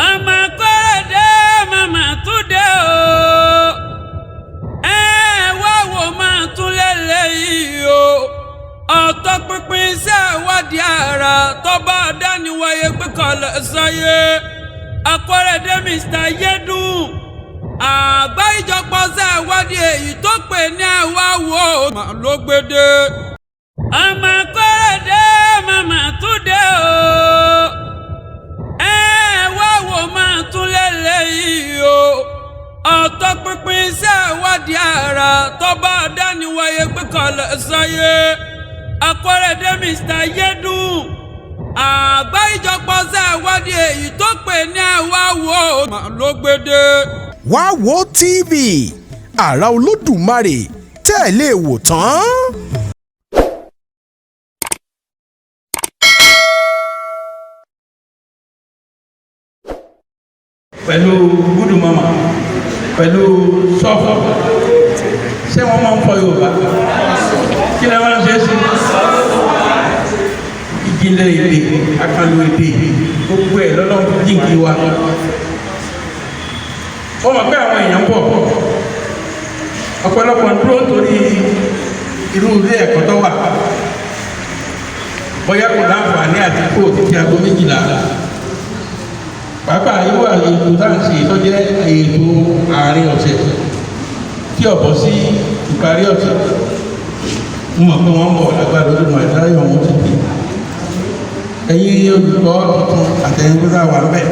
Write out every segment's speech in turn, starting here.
ọmọ Kóredé màmá túndé o wá wò máa tún lélẹ́yìí o ọ̀tọ̀ pinpin iṣẹ́ ìwádìí ara tó bá dáníwáyé pé kọlẹ̀ sáyé Akóredé Mr. Yédùn àgbá ìjọpọ̀ iṣẹ́ ìwádìí èyí tó pè ní ẹ̀wá wo ló gbédè ọmọ Kóredé màmá túndé o wá wò máa tún lélẹ́yìí o ọ̀tọ̀ pinpin iṣẹ́ ìwádìí ara tó bá dáníwáyé pé kọlẹ̀ sáyé Akóredé Mr. Yédùn àgbá ìjọpọ̀ iṣẹ́ ìwádìí èyí tó pè ní ẹ̀wá wo ló gbédè. Wá Wo TV àrà Olódùmarè tẹ́ ẹ lè wò tán. pẹ̀lú Good Mama pẹ̀lú sọ́fọ̀ ṣé wọ́n máa ń fọ Yorùbá kí lè máa ń ṣe sí ìjìnlẹ̀ èdè àkànlò èdè gbogbo ẹ̀ lọ́lọ́run jíǹkì wa ó mọ̀ pé àwọn èèyàn pọ̀ ọ̀pọ̀lọpọ̀ dúró torí irú ilé ẹ̀kọ́ tó wà bóyá kò láǹfààní àti kó títí aago 12 pàápàá irú ètò táǹsì tó jẹ́ ètò àárín ọ̀sẹ̀ tí ọ̀bọ̀ sí ìparí ọ̀sẹ̀ ń mọ̀ pé wọ́n bọ̀ lágbàdo lórí màdáyọ̀ wọn ti dé ẹ̀yin olùkọ́ tuntun àtẹ̀yìnbúrà wà bẹ̀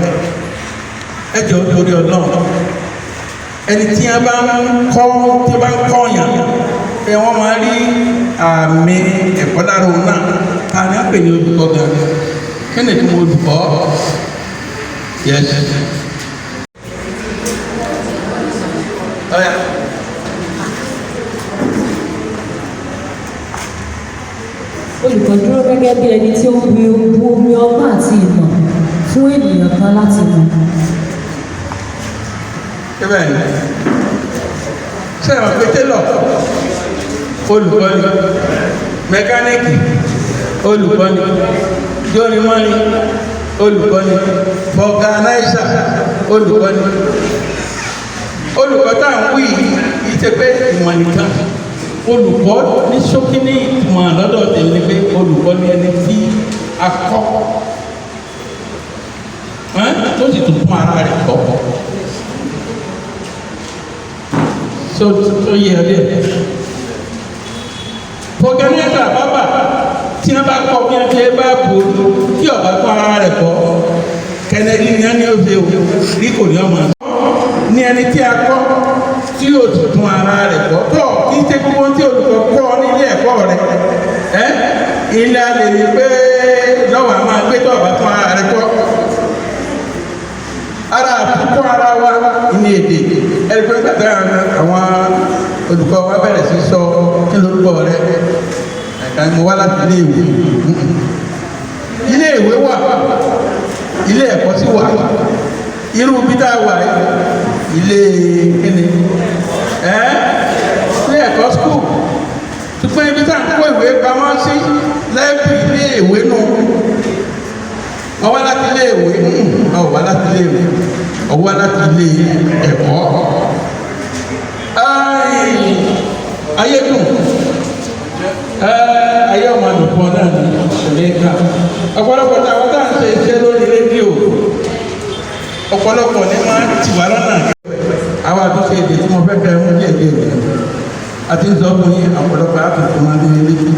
ẹjọ́ torí Ọlọ́run ẹni tí a bá ń kọ́ yàn pé wọ́n máa rí àmì ẹ̀kọ́ lára òun náà ta ni a pè ní olùkọ́ gan kí ni kí mo olùkọ́ yes. Olùkọ́ dúró gẹ́gẹ́ bí ẹni tí ó ń bu omi ọgbọ́n àti ìmọ̀ fún ènìyàn kan láti mọ̀. Ṣé ẹ̀rọ pé télọ̀ olùkọ́ni mẹkáníìkì olùkọ́ni jónímọ́ni olùkọ́ni fọ̀gánáísà olùkọ́ni olùkọ́ tá à ń wí ìṣe pé ìmọ̀ nìkan olùkọ́ ní ṣókí ní ìmọ̀ lọ́dọ̀ tèmi pé olùkọ́ ní ẹni tí a kọ́ tó sì tún fún ara rẹ̀ kọ́ tó yẹ ẹ bẹ́ẹ̀. fọ̀gánáísà bábà tí wọ́n bá kọ́ bí wọ́n ṣe bá bò kí ọ̀gá fún ara rẹ̀ kọ́ kẹ́nẹ́dì ní ẹni ọ̀sẹ̀ rí kò ní ọmọ ní ẹni tí a kọ́ tí yóò tún ara rẹ̀ kọ́ tó kí n ṣe gbogbo tí olùkọ́ kọ́ nílé ẹ̀kọ́ rẹ̀ ilé alẹ́ rí pé lọ́wọ́ a máa gbé tó ọ̀gá fún ara rẹ̀ kọ́ ara àtúkọ́ ara wa ní èdè ẹni pé gbàgbé àwọn olùkọ́ wa bẹ̀rẹ̀ sí sọ kí lórúkọ rẹ̀ ẹ̀ka mo wá láti ilé ìwé wà ilé ẹ̀kọ́ sí wà irú bí tá a wà ilé kíni ilé ẹ̀kọ́ skul tó pé ibi tá a kó ìwé pamọ́ sí lẹ́bù ilé ìwé nù wọ́n wá láti ilé ìwé wọ́n wá láti ilé ìwé wọ́n wá láti ilé ẹ̀kọ́ ayé dùn ayé ọmọ àdùnkù náà ní ṣẹlẹ́ka ọ̀pọ̀lọpọ̀ tí àwọn tá à ń ṣe iṣẹ́ lórí rédíò ọ̀pọ̀lọpọ̀ ní máa ti wà lọ́nà àwọn àtúnṣe èdè tí mo fẹ́ kẹ́ mú díẹ̀ díẹ̀ àti ń sọ fún yín ọ̀pọ̀lọpọ̀ àtúntò máa ń lé létí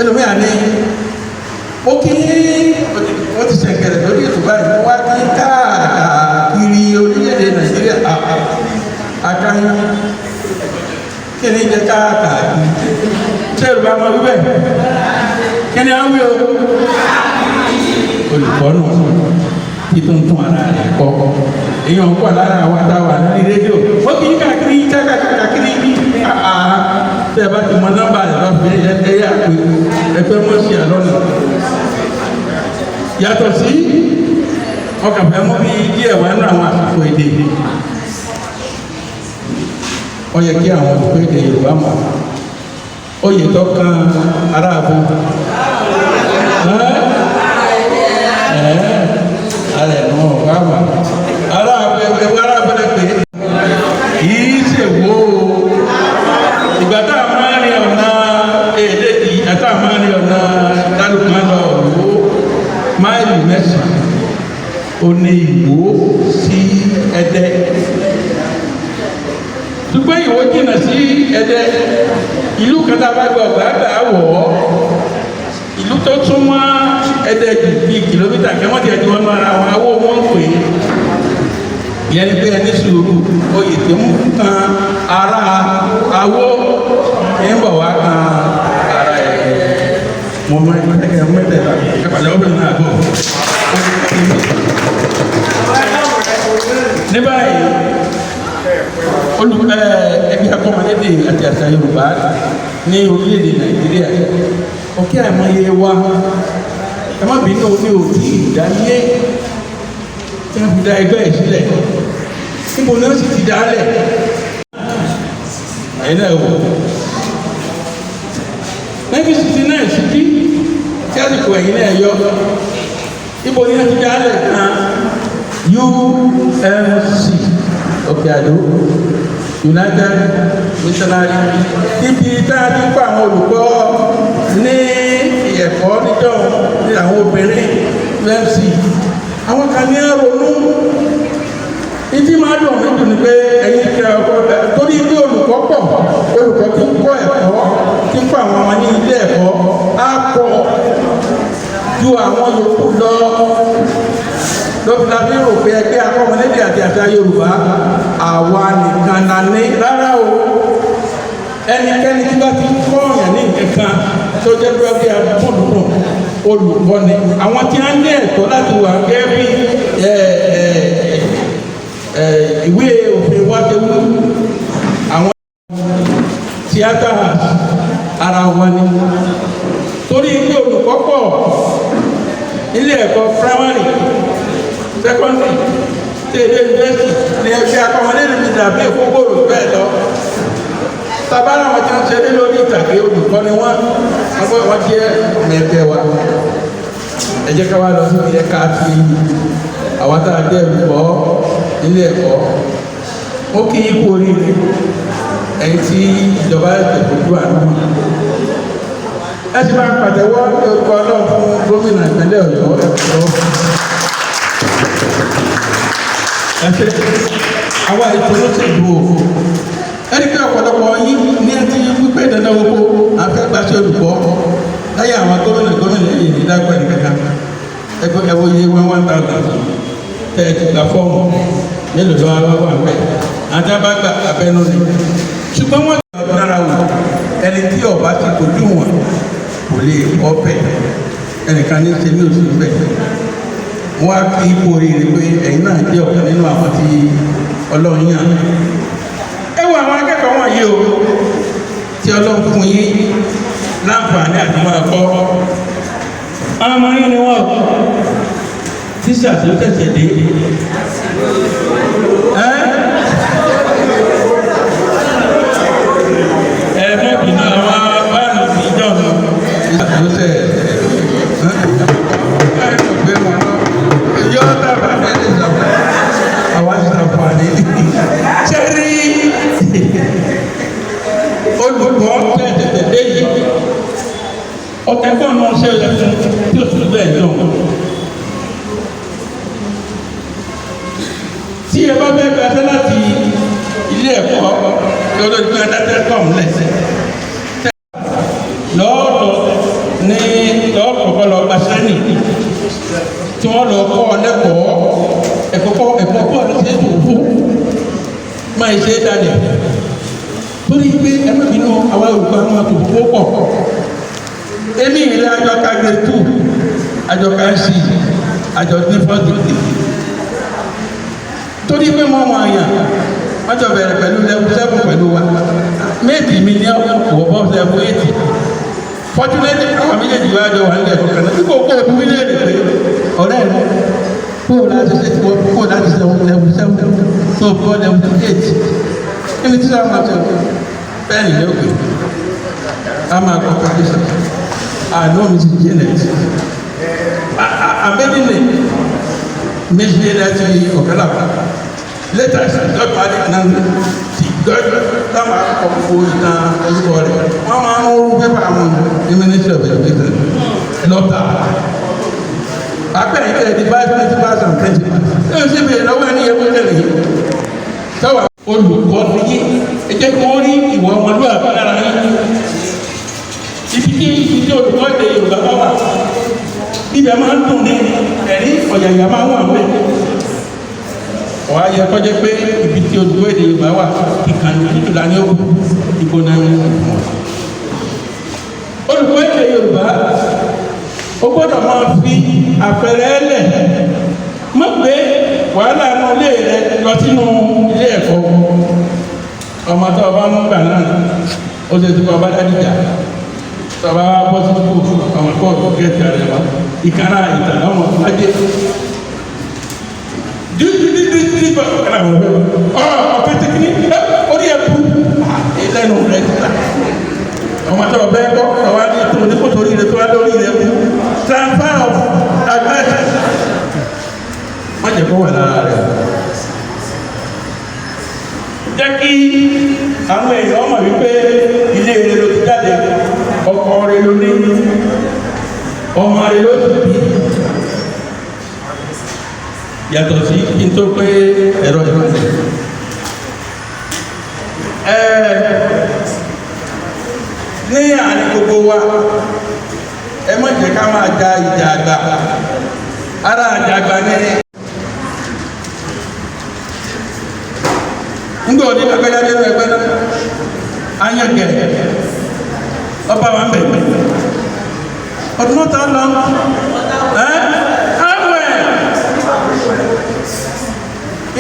ẹlòmíà ní ó kí wọ́n ti ṣẹ̀kẹ̀rẹ̀ lórí ètò báyìí wọ́n wá ní káàkiri orílẹ̀-èdè Nàìjíríà àkáyé kí ni jẹ́ káàkiri ṣé Yorùbá máa wí bẹ́ẹ̀ kí ni à ń wí o olùkọ́ nù kí tó ń tún ara rẹ̀ kọ́ èèyàn pọ̀ lára àwọn àtàwà lórí rédíò ó kì í káàkiri káàkiri tẹ́ ẹ bá ti mọ nọ́mbà rẹ̀ lọ́fẹ̀ẹ́ ẹ̀yà pé ẹgbẹ́ mọ́ sí àlọ́nà yàtọ̀ sí ọkàn fẹ́ mú bí díẹ̀ wá nínú àwọn àsìkò èdè ó yẹ kí àwọn olùkọ́ èdè Yorùbá mọ̀ ó yẹ tó kan aráàbò ààrẹ náà bá wà ọ̀nà kálukú máa lọ Ìwó máìlì 9 ó ní Ìwó sí Ẹdẹ ṣùgbọ́n Ìwó jìnnà sí Ẹdẹ ìlú kan tá a bá gbọ́ gbàgbà wọ̀ ọ́ ìlú tó súnmọ́ Ẹdẹ jù bíi kìlómítà kẹ́wọ́n ti ẹ̀dùn ọ̀nà ara wọn awó wọn pè é ìyẹn ni pé ẹni sùúrù oyè tó ń kan ara awó ń bọ̀ wá kan ara ẹ̀ mo máa ń gbẹ́kẹ̀ mẹ́tẹ̀ẹ̀ta ẹ̀pàdé ọ̀bẹ náà bọ̀ ní báyìí ẹgbẹ́ akọ́mọdédè àti àṣà Yorùbá ní orílẹ̀-èdè Nàìjíríà ọ̀kẹ́ àìmọye wa ẹ má bínú ní òbí ìdáyé tí wọ́n fi dá ẹgbẹ́ ẹ̀ sílẹ̀ níbo ni wọ́n sì ti dálẹ̀ ẹ̀yìn náà wò 1969 sí bí tí àsìkò ẹ̀yìn náà yọ níbo ni wọ́n ti dálẹ̀ kan UMC Òkè Àdó United Missionary níbi tá a ti pa àwọn olùkọ́ ní ẹ̀kọ́ níjọ́ ní àwọn obìnrin UMC àwọn kan ní ronú ìdí máa dùn mí dùn ní pé ẹ̀yin kí ọkọ̀ torí ilé olùkọ́ pọ̀ olùkọ́ tí ń kọ́ ẹ̀kọ́ tí ń kọ́ àwọn ọmọ ní ilé ẹ̀kọ́ á pọ̀ ju àwọn yòókù lọ lọ́pìlà bí rò pé ẹgbẹ́ akọ́mọlédè àti àṣà Yorùbá àwa nìkan la ní rárá o ẹnikẹ́ni tí bá ti kọ́ ọ̀yàn ní nǹkan tó jẹ́ bí ọgbẹ́ abúlùmọ̀ olùkọ́ ni àwọn tí wọ́n ní ẹ̀tọ́ láti wà gẹ́gẹ́ bí ìwé òfin wájẹ́wú àwọn tíátà ara wọn ni torí ilé olùkọ́ pọ̀ ilé ẹ̀kọ́ primary secondary tẹ̀lé university ní ẹgbẹ́ akọ́mọlédè mi dàbí ìfowópamọ́ bẹ́ẹ̀ lọ tabara wọn ti ń ṣeré lórí ìtàgé olùkọ́ ni wọ́n jẹ́ ẹgbẹ́ wa ẹ jẹ́ ká wá lọ sí ẹ̀ka àti àwọn tá a jẹ́ olùkọ́ nílé ẹ̀kọ́ ó kí yín kú oríire ẹ̀yìn tí ìjọba ẹ̀sẹ̀ fojú àdúgbò ẹ ti máa pàtẹ́wọ́ orúkọ náà fún gómìnà ìpínlẹ̀ Ọ̀yọ́ ẹ̀ṣẹ̀ àwọn ètò ló ti dùn ó ẹni pé ọ̀pọ̀lọpọ̀ yín ní ẹtí wípé dandan gbogbo afẹ́gbàṣẹ́ olùkọ́ láyé àwọn gómìnà yìí ní dágbà ní kankan ẹgbẹ́ ẹwọ́ iye 1,000 tẹ́ ẹ ti gbà fọ́ọ̀mù mélòó lọ́wọ́ wà pẹ́ àti abágbà abẹ́nú ni ṣùgbọ́n wọ́n ti ọdún nára wò ẹni tí ọba ti kojú wọn kò lè ọbẹ̀ ẹnìkan ní ṣe ní oṣù bẹ́ẹ̀ wọ́n á kí ipò oríire pé ẹ̀yin náà jẹ́ ọ̀kan nínú àwọn tí Ọlọ́run yàn ẹwọ àwọn akẹ́kọ̀ọ́ wọ̀nyí o tí Ọlọ́run fún yín láǹfààní àti máa kọ́ ọmọ yín ni wọ́n tíṣà tó tẹ̀sẹ̀ dé mọ́bìnrin àwọn báàlù sí ìjọba tíṣà tó tẹ̀ gbé wọn lọ yọ dábàá mẹ́rin sọ̀rọ̀ àwọn àṣàǹfààní ṣẹ́rí olùkọ́ tẹ̀tẹ̀tẹ̀ yìí ọ̀tẹ̀kọ́ náà ṣe rẹ̀ fún tí ó tún bẹ́ẹ̀ jọ tí ẹ bá bẹ́ẹ̀ gbàtẹ́ láti ilé ẹ̀kọ́ lọ́dọ̀ ìgbà tẹ́tẹ́kọ̀ lẹ́sẹ̀ lọ́ọ̀dọ̀ ní lọ́ọ̀kọ̀kọ́ lọ gba sẹ́nì tí wọ́n lọ kọ́ lẹ́kọ̀ọ́ ẹ̀kọ́ bọ́ọ̀lù ṣe é tó fún máa ṣe é dalẹ̀ torí pé ẹgbẹ́ mi náà àwọn olùkọ́ àwọn àtòkò pọ̀ èmi ìrìn àjọ kagbe 2 àjọ kanṣi àjọ nífọ̀dìdì torí pé mọ́ wọn àyàn wọ́n jọ bẹ̀rẹ̀ pẹ̀lú level 7 pẹ̀lú wa méjì mi ní ọ̀pọ̀ bọ́ level 8 fortunately àwọn méjèèjì wá jọ wà nílẹ̀ ẹ̀kọ́ náà kíkó kó òkú mílíọ̀nù pé ọ̀rẹ́ mi kó láti ṣe tí wọ́n kó láti ṣe level 7 tó bọ́ level 8 ẹni tí wọ́n máa tẹ̀ bẹ́ẹ̀ ni yóò gbé a máa kọ́ kọ́kíṣà àná mi ti jẹ́ nẹ̀tì àmẹ́dínlẹ̀ méjì láti ọ̀gálàpá lẹ́tà ìṣàjọ́pá náà ti táwọn akọ̀kọ̀ ìtàn orúkọ rẹ̀ wọ́n máa ń rú pépà àwọn ní Ministry of Education lọ́tà apẹ̀yìn tẹ̀lé vice principals and principals ẹ̀ ṣe bèèrè lọ́wọ́ ẹni ẹgbẹ́ tẹ̀lé sọ́wọ́ olùkọ́ ti yí ẹ jẹ́ kí wọ́n rí ìwọ ọmọlúwàbí lára yín ibi tí olùkọ́ èdè Yorùbá bá wà ibẹ̀ máa ń dùn ní ẹ̀rí ọ̀yàyà máa ń wà bẹ́ẹ̀ wọ́n á yẹ kọjá pé ibi tí olùkọ́ èdè Yorùbá wà ìkànnì ìtura ní òkú ìgbóná ní olùkọ́ èdè Yorùbá ó gbọ́dọ̀ máa fi àpẹẹrẹ ẹlẹ̀ mọ̀ pé wàhálà inú ilé rẹ lọ sínú ilé ẹ̀kọ́ ọmọ tó o bá mú gbà náà ó ṣe ti kọ́ ọba dájíjà tó o bá bọ́ sí kú ọmọ kóòtù gẹ̀ẹ́sì rẹ wá ìkànnà ìtàn ọmọ ajé dídídídídí bá ọ̀kadà wọn bẹ́ẹ̀ ọ̀pẹ tẹkíní orí ẹ̀ kú ìlẹ́nu rẹ̀ ti ta ọmọ tó o bẹ́ẹ̀ kọ́ ọ̀wá ní ètò oníkótó orí rẹ̀ tó wá lórí rẹ̀ kú transfer of agbára má jẹ́ kó wà lára rẹ̀ jẹ́ kí àwọn èèyàn mọ̀ wípé ilé rẹ̀ ló ti jáde ọkọ rẹ̀ ló ní ọmọ rẹ̀ ló ti bí yàtọ̀ sí kí n tó pé ẹ̀rọ ìrọ̀lẹ́ ní àárín gbogbo wa ẹ má jẹ́ ká máa ja ìjà àgbà ara àjà àgbà ní ngbé òní lágbẹ́já nínú ẹgbẹ́ náà ayẹ́gẹ̀ ọba wa ń bẹ̀ ọdún mọ́ta lọ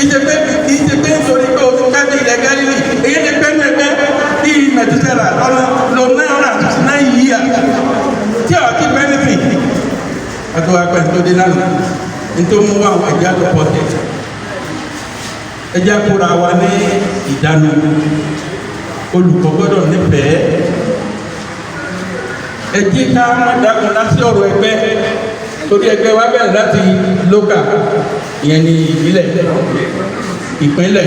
ìjẹgbẹ́ nítorí pé o ti kájí ilẹ̀ Gálílì èyí ti pẹ́ mẹ́gbẹ́ bí mẹ̀tútẹ́rà lọ náírà tuntun náà yìí à tí ọ̀ kí bẹ́nìfì àtọwà pẹ̀ tó dé lánàá nítorí mú àwọn ẹ̀já tó pọ̀ tẹ̀ ẹjá kóra wa ní ìdáná olùkọ́ gbọ́dọ̀ nífẹ̀ẹ́ ẹjí ká má dákun láti ọ̀rọ̀ ẹgbẹ́ torí ẹgbẹ́ wa bẹ̀rẹ̀ láti lókà ìyẹn ní ìbílẹ̀ ìpínlẹ̀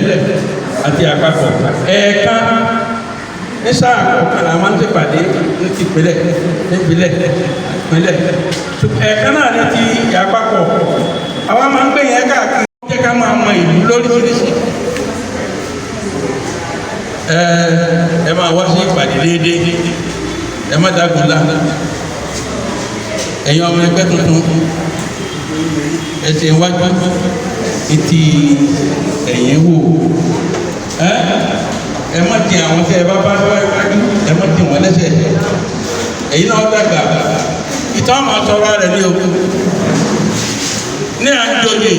àti àpapọ̀ ẹ̀ẹ̀ka ní sáà kọ̀ọ̀kan la máa ń ṣèpàdé ní ti ìpínlẹ̀ nípínlẹ̀ ìpínlẹ̀ ẹ̀ẹ̀ka náà ní ti àpapọ̀ àwa máa ń gbé yẹn káàkiri jẹ́ ká máa mọ ìlú lóríṣiríṣi ẹ máa wá sí ìpàdé déédéé ẹ má dágun lánàá ẹ̀yin ọmọ ẹgbẹ́ tuntun ẹsẹ̀ iwájú etí ẹ̀yìn wò ẹ má di àwọn tẹ ẹ bá bá wájú ẹ má di wọn lẹ́sẹ̀ èyí náà dàgbà ìtàn máa sọ̀rọ̀ rẹ̀ ní ogun ní àjọyè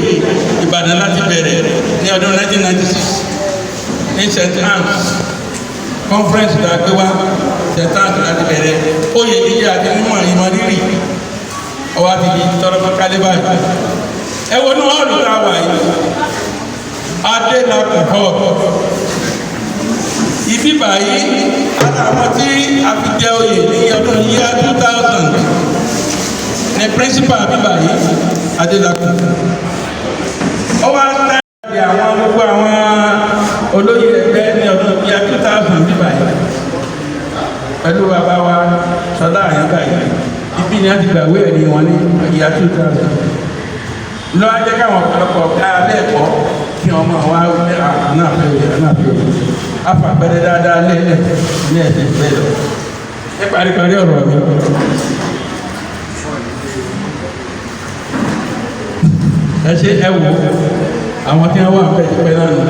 Ìbàdàn láti bẹ̀rẹ̀ ní ọdún 1996 ní St. Anne's conference la gbé wá St. Anne's láti bẹ̀rẹ̀ oyè jíjẹ àti mímọ̀ ìmọ̀ rírì ọwọ́ àti ibi tọrọmọ kálíbà yìí ẹ wo ní ọ̀rùn tá a wà yìí adé lakùn hall ibi báyìí àtàwọn tí a fi jẹ oyè ní ọdún yíyá 2000 ní principal bíbá yìí adé lakùn ọwọ́ àti àwọn gbogbo àwọn olóyè ẹgbẹ́ ní ọdún yíyá 2000 bíbá yìí pẹ̀lú bàbá wa sọdá àyànká yìí ibi ni a ti gbàgbé ẹni wọn ní ìyá 2000 lọ ajẹ́ káwọn ọ̀pọ̀lọpọ̀ ká lẹ́ẹ̀kọ́ kí wọ́n máa wá wípé ànáfẹ́ afàpẹ́rẹ́ dáadáa lẹ́lẹ̀ ní ẹ̀sẹ̀ bẹ́ẹ̀ lọ ní paríparí ọ̀rọ̀ mi ẹ ṣe ẹ wò àwọn tí wọ́n wà bẹ́ẹ̀ ti pẹ́ náà nù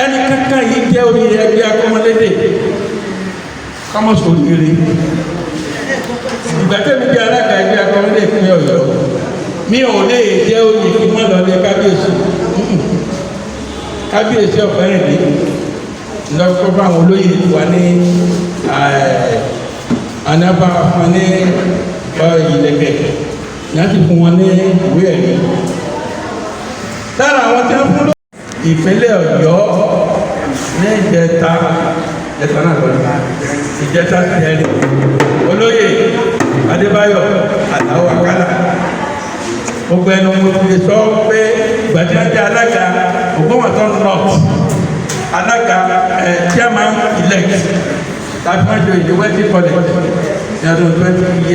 ẹni kankan yìí jẹ́ orí ẹgbẹ́ akọ́mọlédè kọ́mọ̀sọ̀ ògiri ìgbà tẹ́mi bí alága ẹgbẹ́ akọ́mọlédè ìpínlẹ̀ Ọ̀yọ́ mi ò lè jẹ́ oyè kí wọ́n lọ lé kábíyèsí ọ̀fẹ́rìndé lọ́kọ́ bá àwọn olóyè wà ní anábà fún ní ìlẹ̀kẹ̀ láti fún wọn ní ìwé ẹ̀rí lára àwọn tí wọ́n fún lọ ìpínlẹ̀ Ọ̀yọ́ ní ìjẹta náà lọ́nà ìjẹta tẹ̀lé olóyè Adébáyọ̀ Àlàó Àkàlà gbogbo ẹnu mo ti sọ pé gbàdúrà jẹ́ alága Ògbómọ̀ṣọ́ north alága chairman elect tàbí wọ́n jọ ìdí wedding college ní ọdún 2020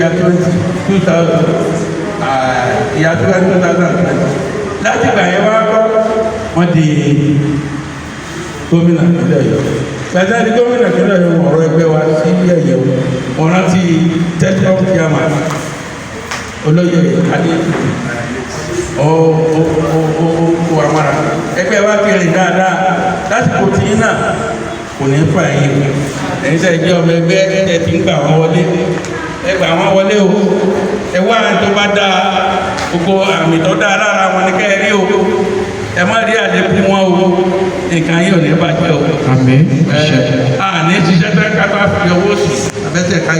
láti gbà yẹn wá kọ́ wọ́n di gómìnà ìpínlẹ̀ Ọ̀yọ́ gbàdá di gómìnà ìpínlẹ̀ Ọ̀yọ́ ọ̀rọ̀ ẹgbẹ́ wa sí ẹ̀yẹ̀wò wọ́n rántí tẹ́tọ́ chairman olóyè adéyẹ̀tì ó àmàrà ẹgbẹ́ wa kiri dáadáa lásìkò tí náà kò ní fà yín ẹ̀yin sẹ́yìn jẹ́ ọmọ ẹgbẹ́ ẹ̀ ti ń gbà wọ́n wọlé ẹ gbà wọ́n wọlé o ẹ wá tó bá dáa gbogbo àmì tó dáa lára wọn ní kẹ́ẹ̀rí o ẹ má rí àlékún wọn o nǹkan yìí ò ní bàjẹ́ o. àmín. ní ṣiṣẹ́ tẹ́ ká bá fi owó sùn abẹ́tẹ̀ ká.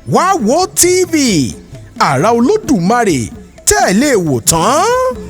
Wá wo TV, àrà Olódùmarè tẹ́ ẹ lè wò tán.